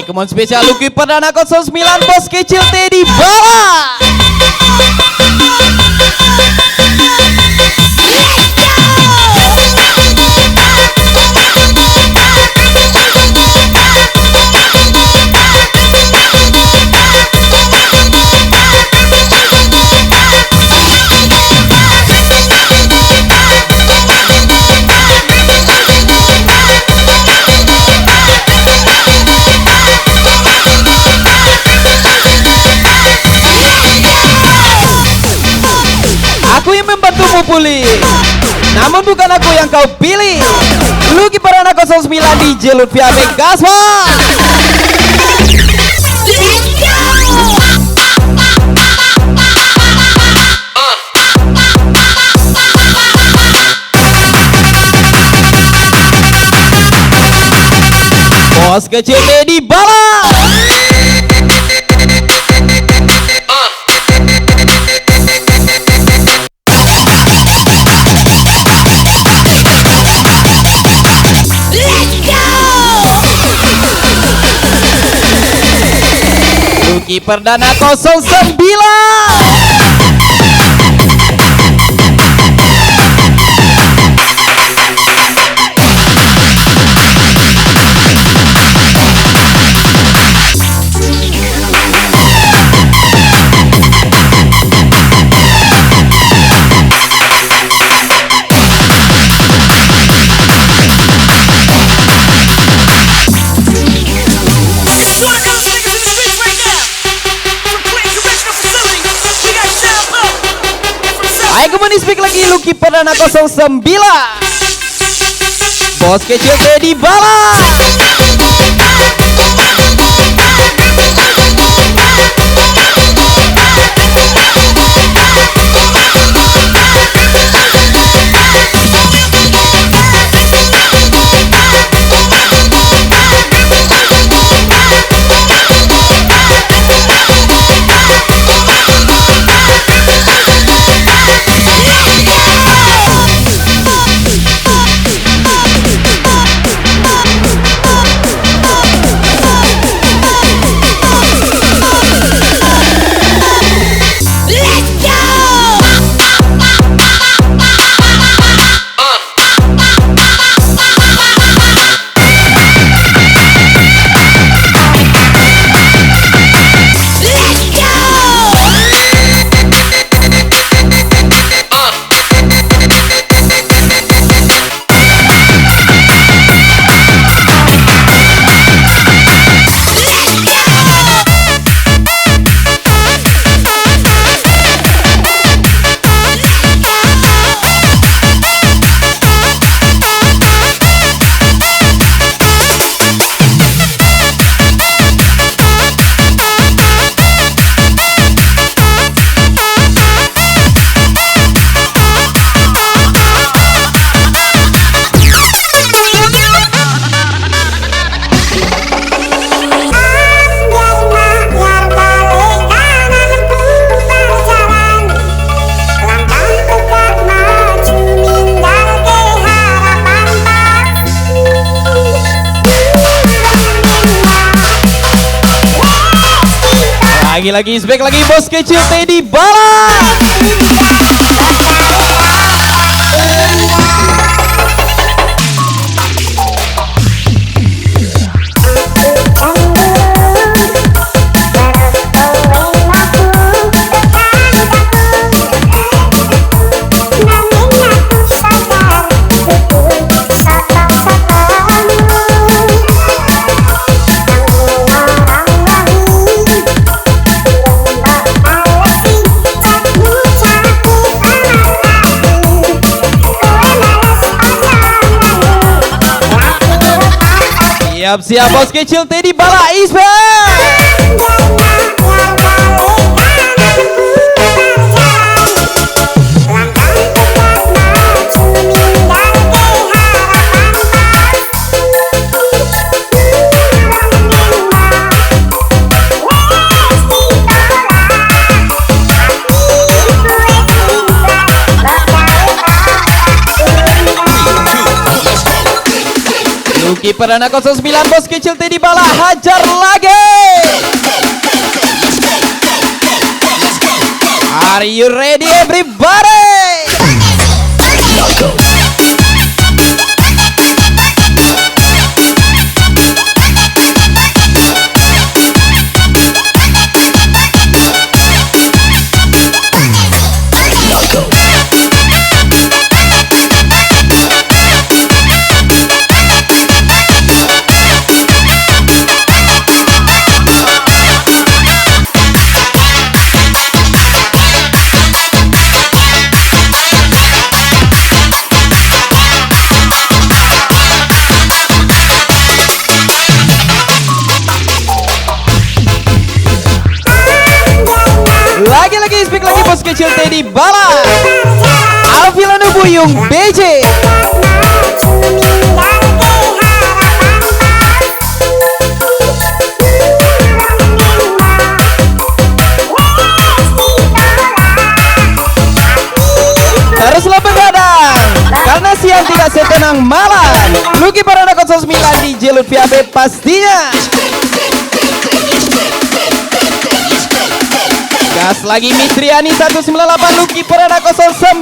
Kemon spesial Lucky Perdana 09 Bos Kecil Teddy Bala. Pulih, namun bukan aku yang kau pilih. Lucky Perdana 09 DJ Lutfia Megasma. Bos Kecil Teddy Bala. Lucky Perdana 09. Speak lagi Lucky Perdana 09 Bos Kecil Teddy Bala. Lagi speak lagi Bos Kecil Teddy Bala. Siap Bos Kecil Teddy Bala Isbe. kiper anak 09 bos kecil Teddy Bala hajar lagi. Are you ready everybody? Lagi-lagi speak lagi bos kecil Teddy Bala. Alvilano Buyung BJ. Teruslah begadang karena siang tidak setenang malam. Luki Parana 09 DJ Lutfi AB pastinya. Gas lagi Mitriani 198 Luki Parana 09.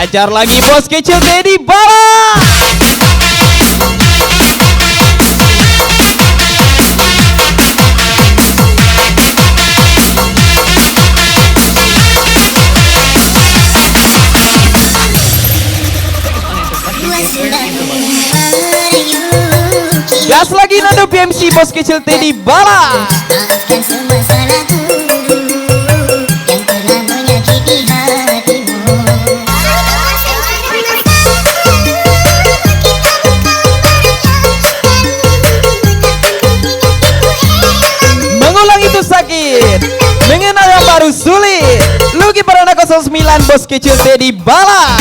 Hajar lagi bos kecil Teddy Bala. Gas lagi Nando PMC bos kecil Teddy Bala. Sakit mengenal yang baru sulit. Luki Parana 09 bos kecil Teddy Bala.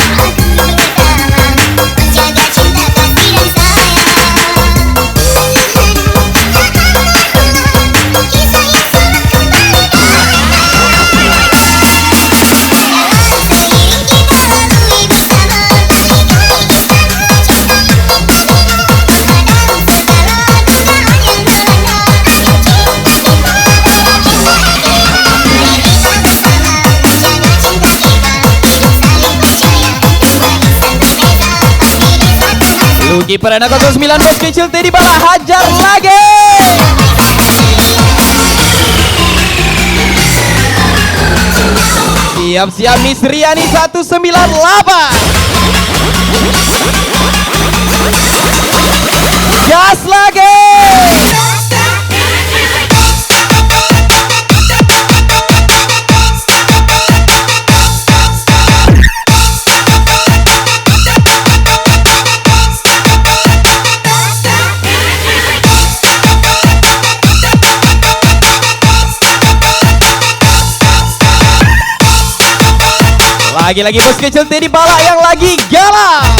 Luki Parana 09 bos kecil Teddy Bala hajar lagi. Siap-siap Miss Riani 198. Gas lagi. Lagi-lagi bos kecil Teddy Bala yang lagi galak.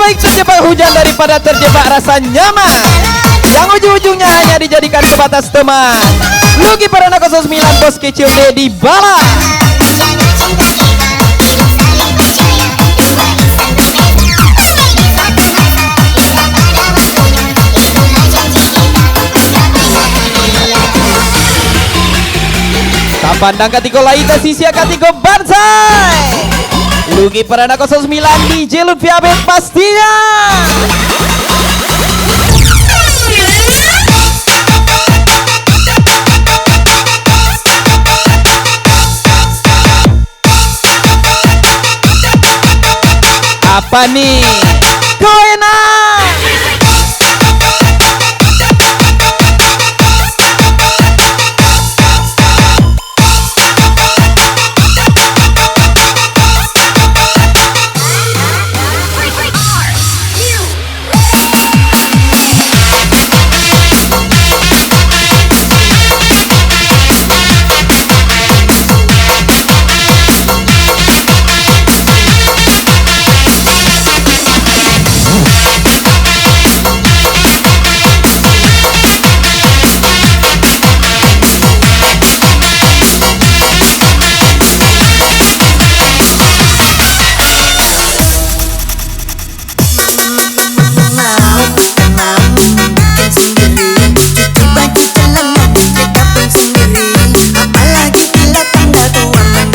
baik terjebak hujan daripada terjebak rasa nyaman. Yang ujung-ujungnya hanya dijadikan sebatas teman. Lucky Perdana 09 bos kecil Dedi Bala. Tak pandang katiko laita sisia katiko bansai. Lucky Perdana 09 DJ Lutfi Abed pastinya. Apa nih? Kau enak.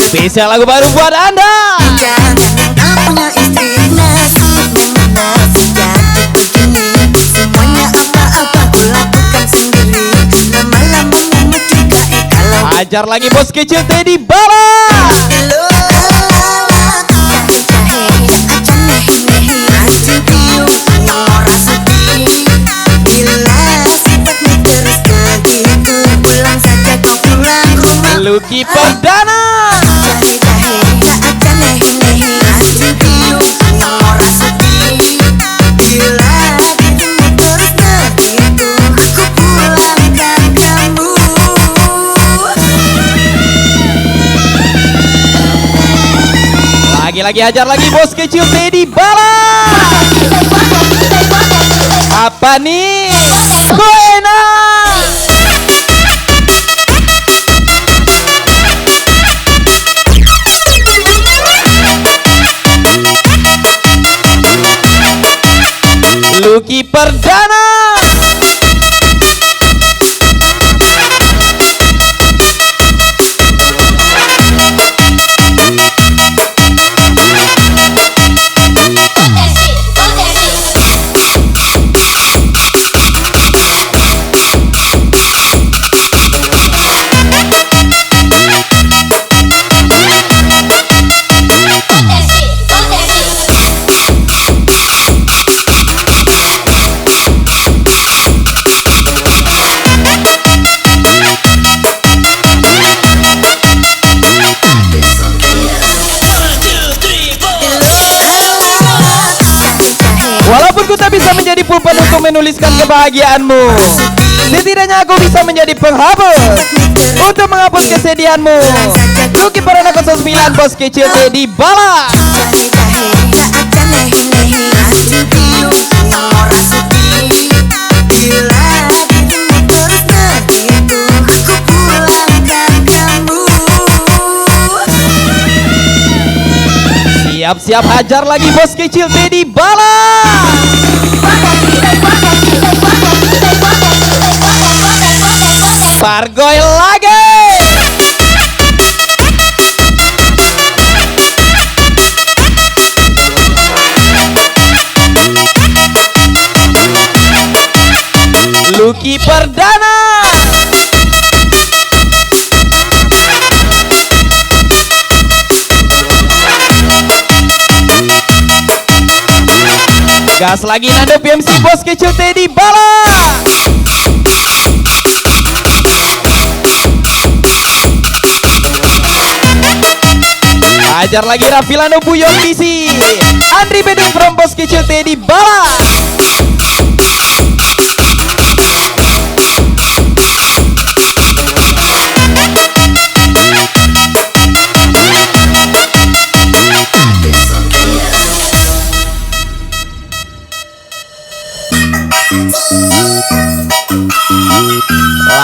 Spesial lagu baru buat Anda. Jangan kau punya istri nasib memang sejak begini. Semuanya apa-apa ku lakukan sendiri. Lama-lama mumet juga kalau Ajar lagi bos kecil Dedi Bala. Lucky Perdana. Lagi ajar lagi bos kecil Dedi Bala. Apa nih? Koena. Lucky Perdana. Walaupun ku tak bisa menjadi pulpen untuk menuliskan kebahagiaanmu, setidaknya aku bisa menjadi penghapus untuk menghapus kesedihanmu. Lucky Perdana 09 bos kecil Dedi Bala. Siap-siap hajar lagi bos kecil Dedi Bala. Pargoy lagi. Lucky Perdana. Gas lagi nada PMC bos kecil Dedi Bala. Ajar lagi Rafilano Buyon DC. Andri Beding from bos kecil Dedi Bala.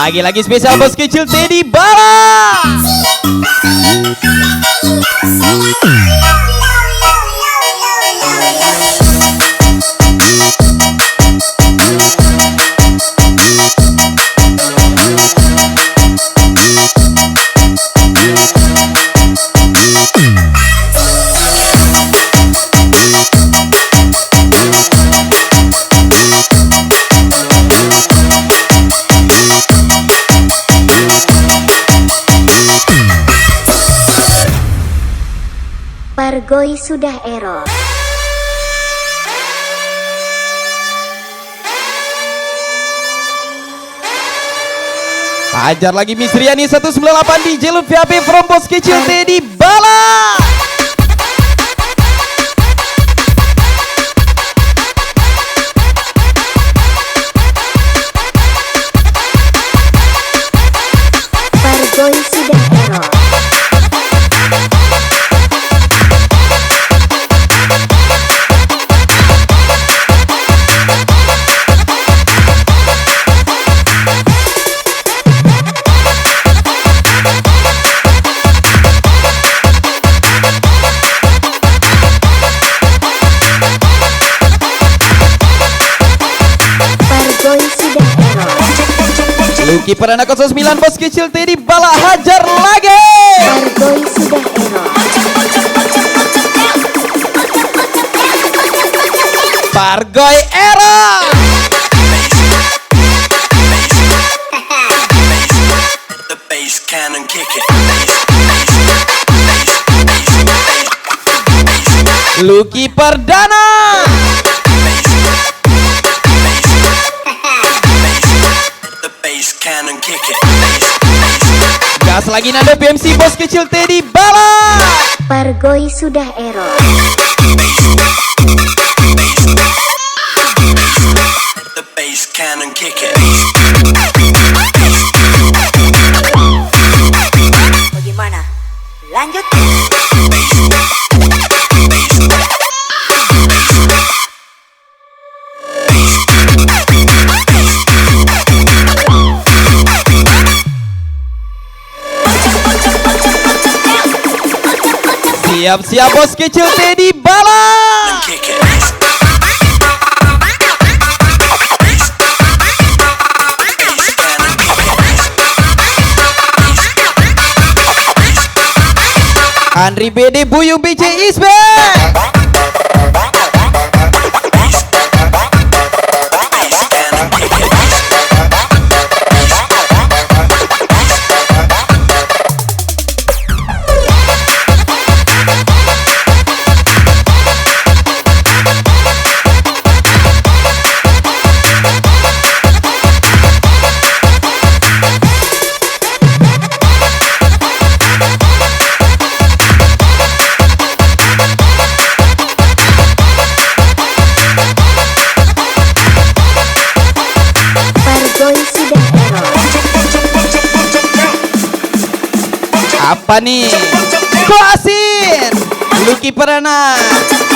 Lagi-lagi spesial bos kecil Teddy Bala. Pargoy sudah error. Hajar lagi Miss Riani 198 di Jelun VAP from bos kecil Teddy Bala. Pargoy sudah error. Pargoy sudah error. Lucky Perdana 09 bos kecil Teddy Bala hajar lagi. Pargoy sudah error. Pargoy era. The bass cannon kick it. Lucky Perdana. The bass cannon kick it. Gas lagi Nando PMC bos kecil Teddy Bala. Pargoy sudah error. The bass cannon kick it. Bagaimana? Lanjut. Siap-siap bos kecil Teddy Bala. Kick it. Andri BD Buyung BC is back. Pargoy sudah error. Apa nih? Kuasin. Lucky Perdana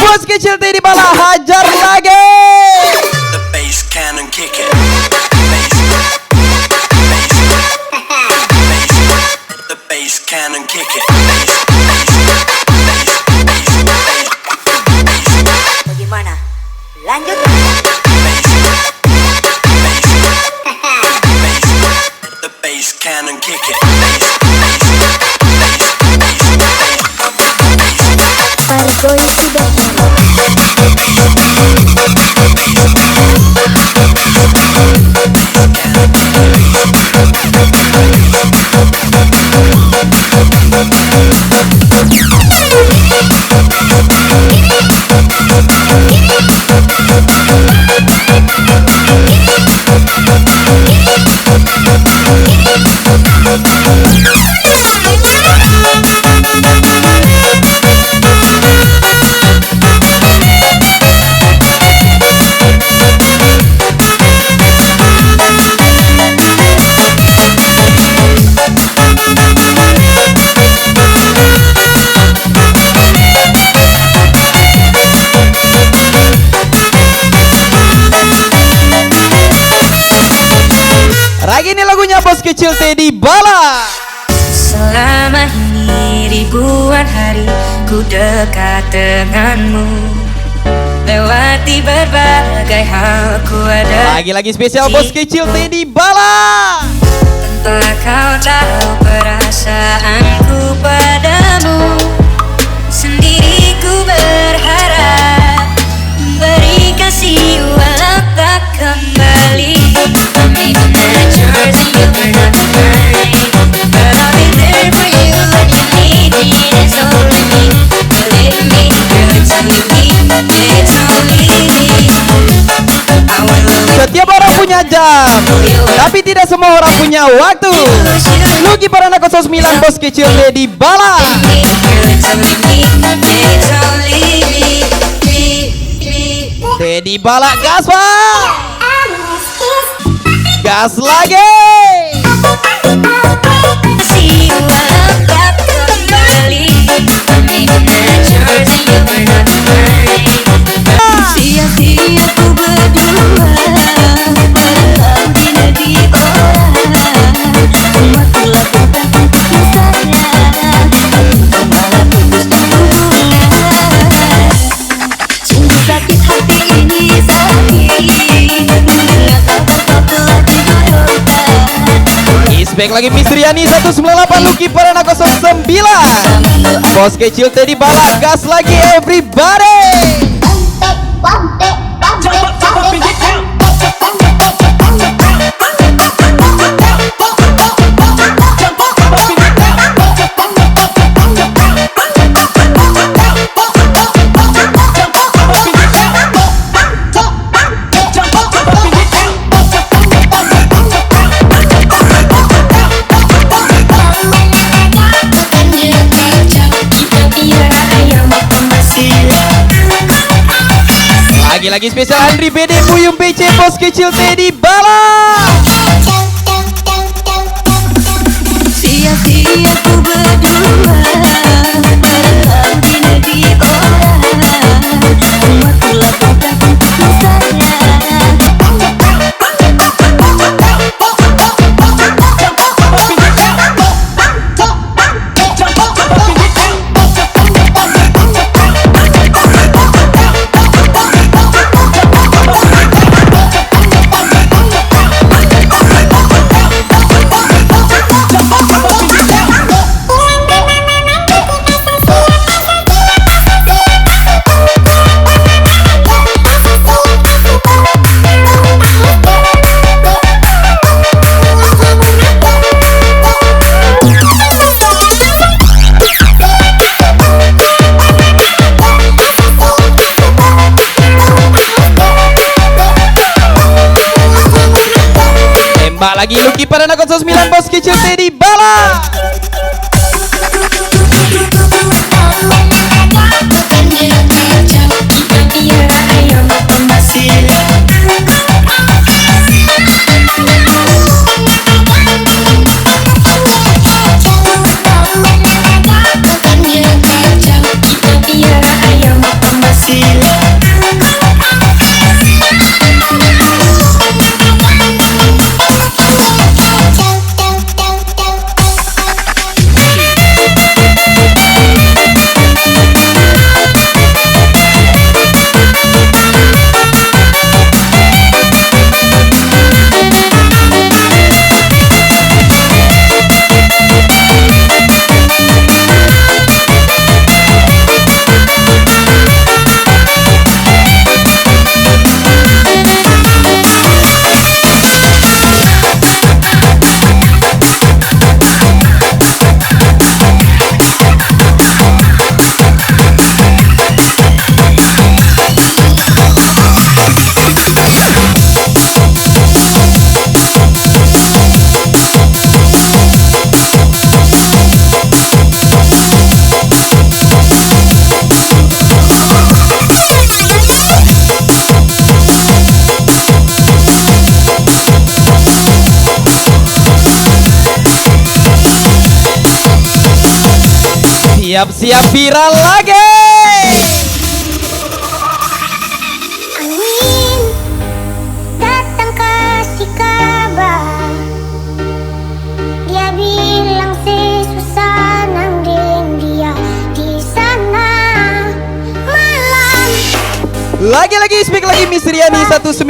bos kecil Teddy Bala hajar lagi. The bass cannon kick it. The bass cannon kick it. Bagaimana? Lanjut. The bass cannon kick it. Pargoy sudah error. Lagi nih lagunya bos kecil Teddy Bala. Selama ini ribuan hari ku dekat denganmu, lewati berbagai hal ku ada. Lagi-lagi spesial bos kecil Teddy Bala. Tanpa kau tahu perasaanku padamu, sendiri ku berharap beri kasih walau tak kembali. Maybe not yours and you were not mine, but I'll be there for you when you need me. It's only me, believe me, girl, it's only me, it's only me. I will always Setiap orang punya jam, tapi tidak semua orang punya waktu. Lucky Parana 09 bos kecil Teddy Bala. Teddy Bala gas pak. Gas lagi. Sia-sia ku berdua berlalu di negeri orang. Semua ku lakukan untuk mesra, kau malah putuskan hubungan. Sungguh sakit hati ini sakit, mendengar kabar kau telah dijodohkan. Isbek lagi Mistriani 198 Lucky Parana 09. Bos kecil Teddy Bala gas lagi everybody. Lagi-lagi spesial Andri BD Buyung PC bos kecil Teddy Bala. Sia-sia ku berdua berlalu di negeri orang. Semua ku lakukan untuk mesra. Tembak lagi Lucky Parana 09 bos kecil Teddy Bala. Siap-siap viral lagi. Angin datang kasih kabar Lagi-lagi speak lagi Miss Riani 198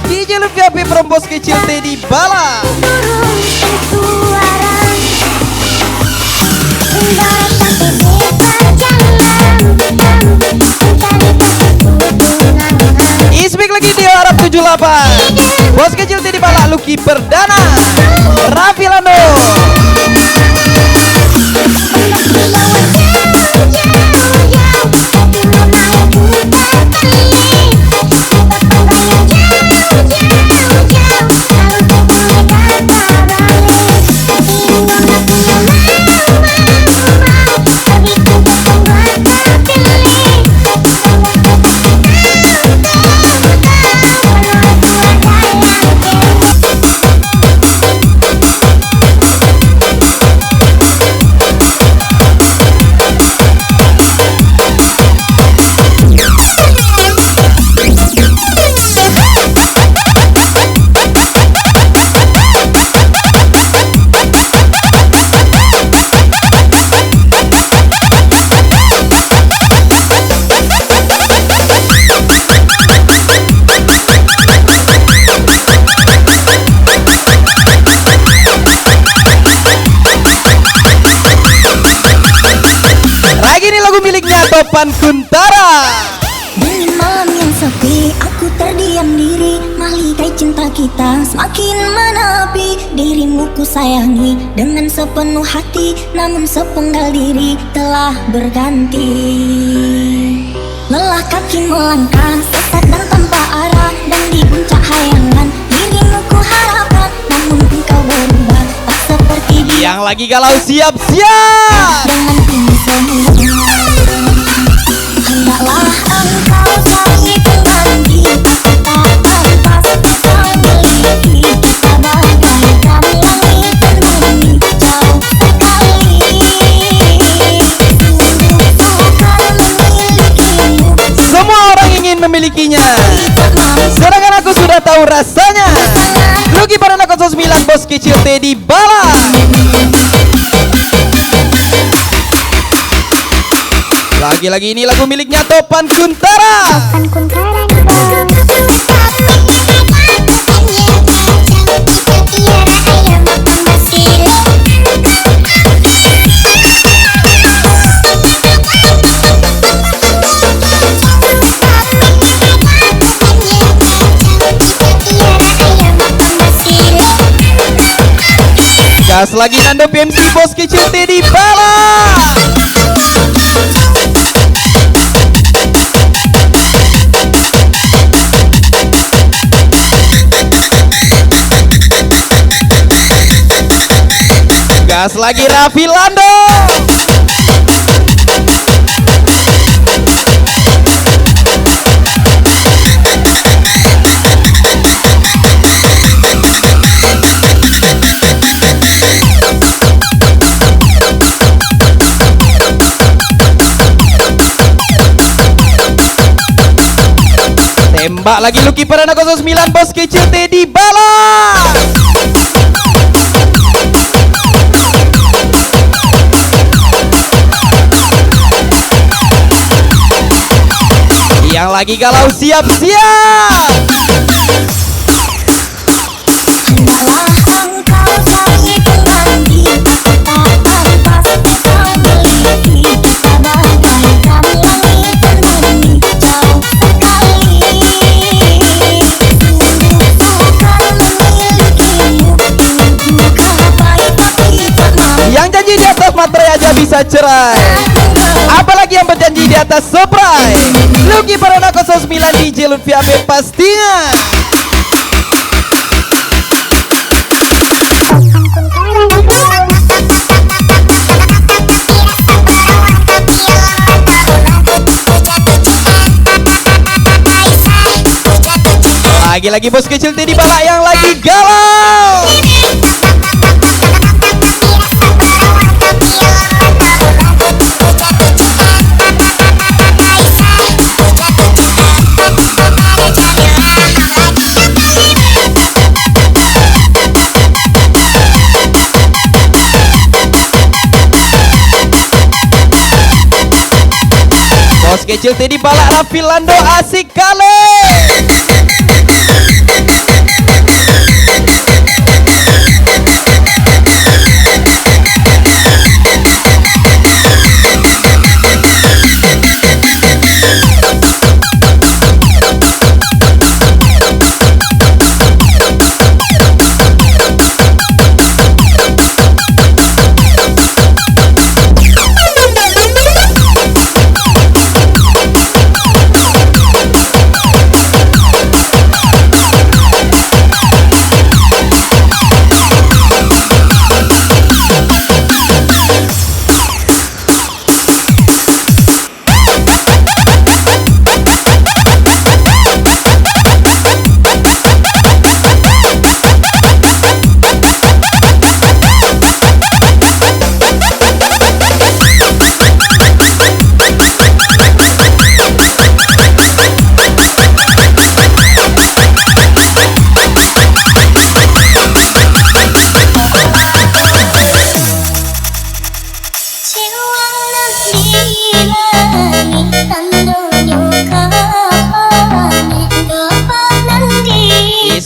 DJ Lutfi HP Perembos Kecil Teddy Bala. Speak lagi Dio Arab 78 Bos Kecil Teddy Bala Lucky Perdana Raffi Lando. Topan Kuntara. Di malam yang sepi, aku terdiam diri, melihat cinta kita semakin menepi. Dirimu ku sayangi dengan sepenuh hati, namun sepenggal diri telah berganti. Lelah kaki melangkah, sesat dan tanpa arah, dan di puncak hayangan dirimu ku harapkan, namun engkau berubah tak seperti dia. Yang lagi galau siap-siap. Dengan ini semua hendaklah engkau cari pengganti, aku tak pantas kau miliki. Kita bagaikan langit dan bumi jauh sekali. Sungguh sukar memilikimu, Semua orang ingin memilikinya, tak mampu sedangkan aku sudah tahu rasanya. Lucky Perdana 09 Bos Kecil Teddy Bala. Lagi-lagi ini lagu miliknya Topan Kuntara. Topan Kuntara nih bang. Gas lagi Nando PMC Bos Kecil Teddy Bala. Gas lagi Raffi Lando. Tembak lagi Lucky Perdana 09 Bos Kecil Teddy Bala. Yang lagi galau siap-siap. hendaklah engkau cari pengganti, aku tak pantas kau miliki. Kita bagaikan langit dan bumi jauh sekali. Sungguh sukar memilikimu, ingin ku gapai tapi tak mampu. Yang janji di atas materai aja bisa cerai, apalagi yang berjanji di atas surprise. Lucky Perdana 09 DJ Lutfi HP pastinya. Topan Kuntara nih bang. Lagi-lagi Bos Kecil Teddy Bala yang lagi galau. Bos Bos kecil Teddy Balak, Raffi Lando, asik kali.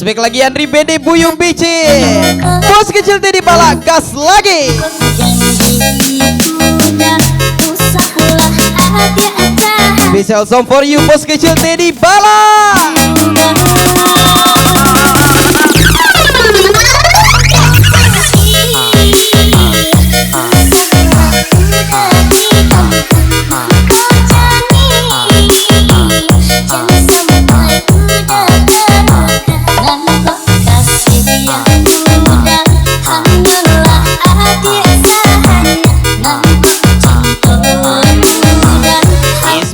Back lagi Andri BD Buyung BC. Bos kecil Teddy Balak, gas lagi. Special song for you, bos kecil Teddy Balak.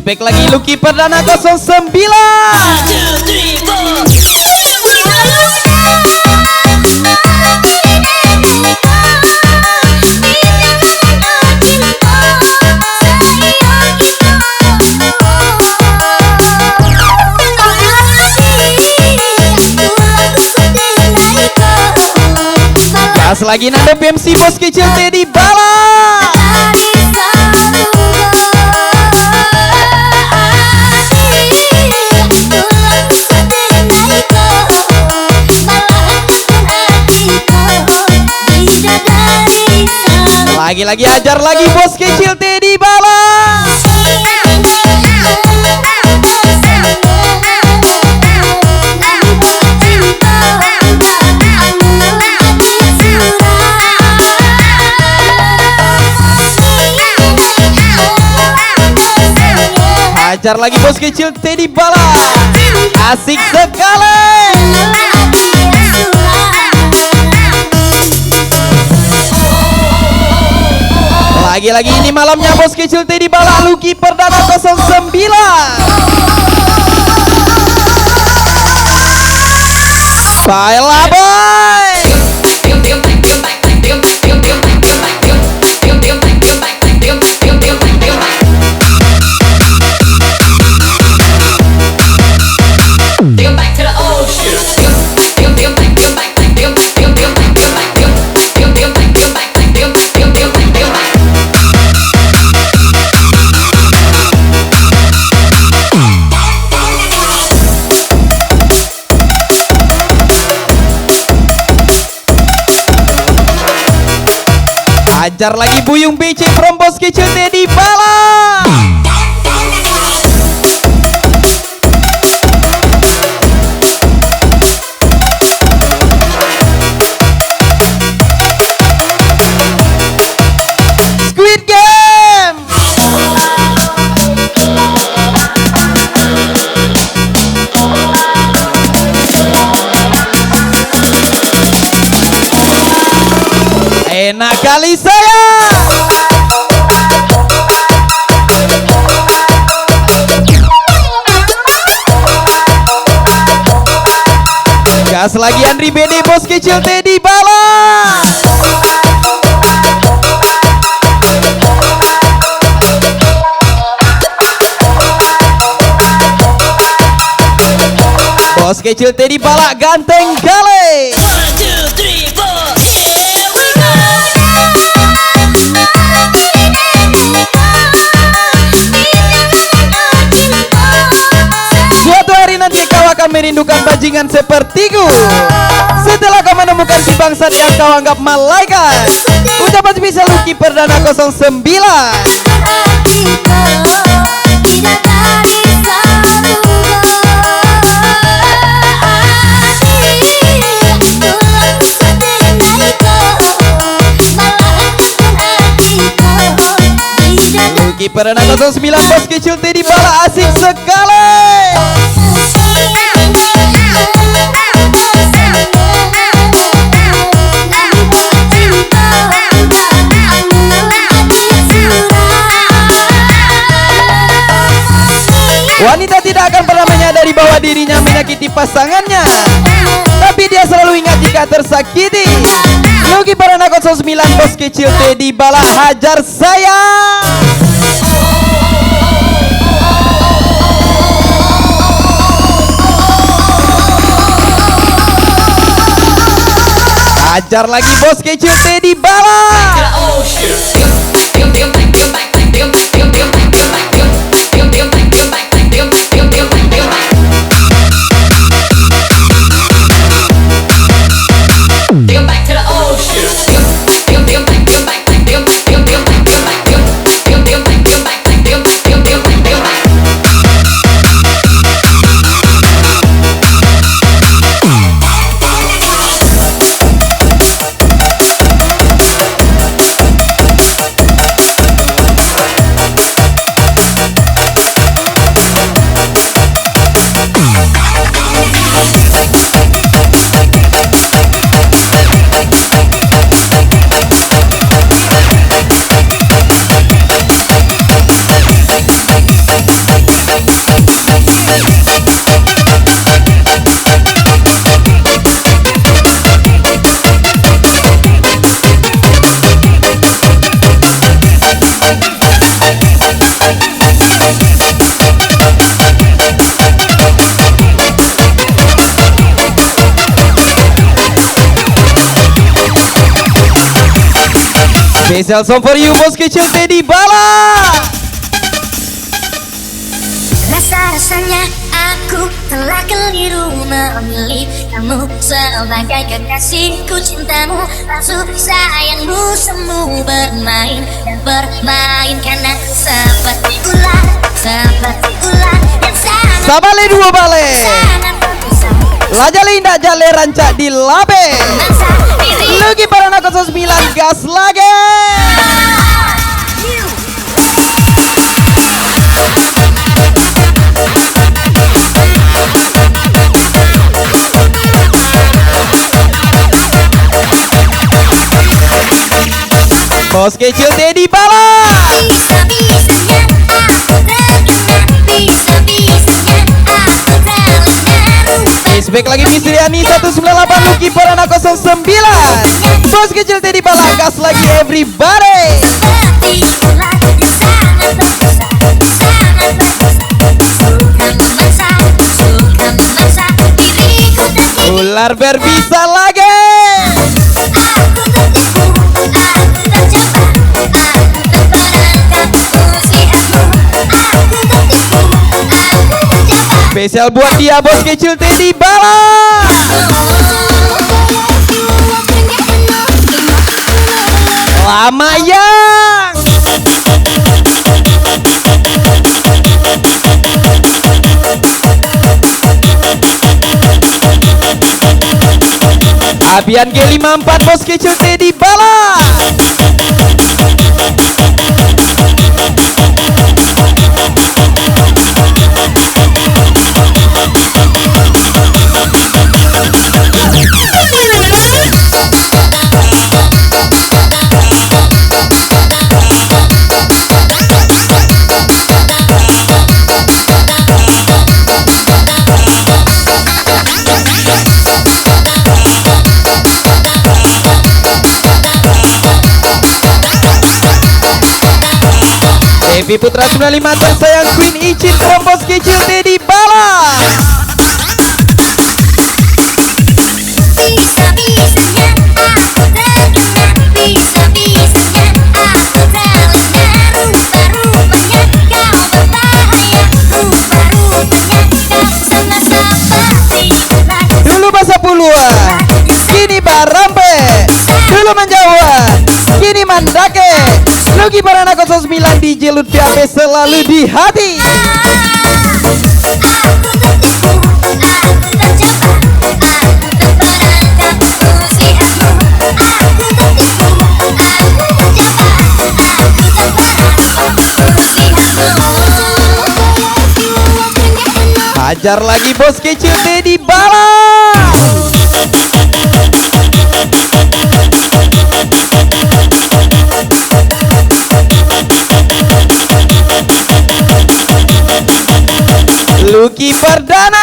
Back lagi Lucky Perdana 09. Gas lagi Nando PMC, bos kecil Teddy Balak. Lagi-lagi ajar lagi bos kecil Teddy Balak. Ajar lagi bos kecil Teddy Balak. Asik sekali. Lagi-lagi ini malamnya bos kecil Teddy Balak, Lucky Perdana 09. Baiklah boy. Ajar lagi Buyung BC from bos kecil Teddy Balak. Squid Game. Enak kali saya. Gas lagi Andri BD, bos kecil Teddy Balak. Bos kecil Teddy Balak ganteng kali. 1, 2, 3, 4, here we go. bajingan sepertiku. Setelah kau menemukan si bangsat yang kau anggap malaikat, ucapan spesial Lucky Perdana 09. Lucky Perdana 09, bos kecil Teddy Bala, asik sekali. Wanita tidak akan pernah menyadari bahwa dirinya menyakiti pasangannya, tapi dia selalu ingat jika tersakiti. Lucky Perdana 09, bos kecil Teddy Bala, hajar saya. Hajar lagi bos kecil Teddy Bala. Special song for you, bos kecil Teddy Bala. Rasa-rasanya aku telah keliru memilih kamu sebagai kekasihku, cintamu, palsu sayangmu, semu bermain dan bermain karena seperti ular yang sangat Sabale dua bale. Lajali indah jale rancak di labe. Lucky Perdana 09, gas lagi. Bos kecil Teddy Bala. Bisa-bisanya aku terkena, bisa-bisanya aku terlena. Isbek lagi Misteri Ani 198, Lucky Perdana 09. Bos kecil Teddy Bala, gas lagi everybody. Seperti ular yang sangat berdosa, sangat berdosa. Suka memaksa diriku dan Ular berbisa lagi. aku tertipu, aku terjebak, aku terperangkap usiamu. Aku tertipu, aku terjebak. Spesial buat dia, bos kecil Teddy Bala. Lama yang Abian G54, bos kecil Teddy Bala. Devi Putra 95 tersayang Queen Icin from bos kecil Teddy Bala. Bisa-bisanya aku terkena, bisa-bisanya aku terlena. Rupa-rupanya kau berbahaya, rupa-rupanya kau sama seperti Lucky Barana 09 DJ Lutfi AP selalu di hati. Hajar lagi bos kecil Teddy Bala. Lucky Perdana.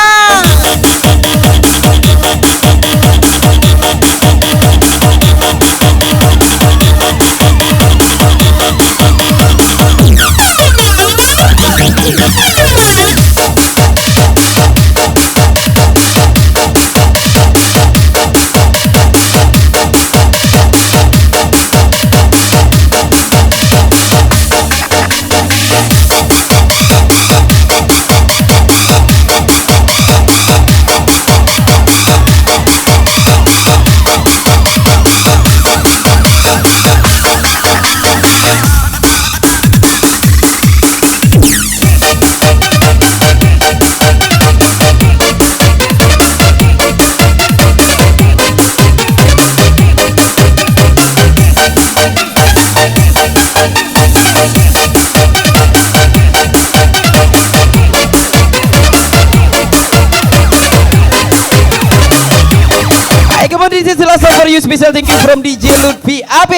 This is the last for you. Special thank you from DJ Lutfi AP.